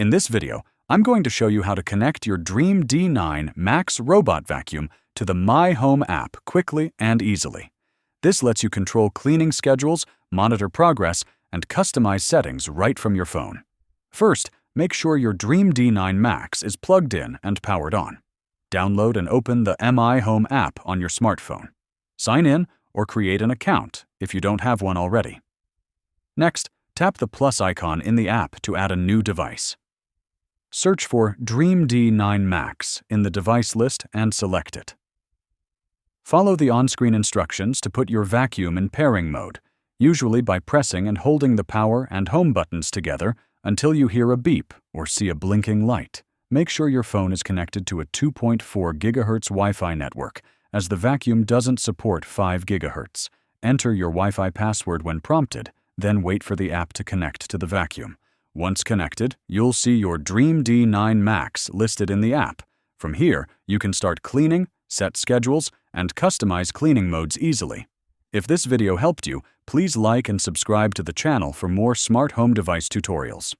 In this video, I'm going to show you how to connect your Dreame D9 Max Robot Vacuum to the My Home app quickly and easily. This lets you control cleaning schedules, monitor progress, and customize settings right from your phone. First, make sure your Dreame D9 Max is plugged in and powered on. Download and open the My Home app on your smartphone. Sign in or create an account if you don't have one already. Next, tap the plus icon in the app to add a new device. Search for Dreame D9 Max in the device list and select it. Follow the on-screen instructions to put your vacuum in pairing mode, usually by pressing and holding the power and home buttons together until you hear a beep or see a blinking light. Make sure your phone is connected to a 2.4 GHz Wi-Fi network, as the vacuum doesn't support 5 GHz. Enter your Wi-Fi password when prompted, then wait for the app to connect to the vacuum. Once connected, you'll see your Dreame D9 Max listed in the app. From here, you can start cleaning, set schedules, and customize cleaning modes easily. If this video helped you, please like and subscribe to the channel for more smart home device tutorials.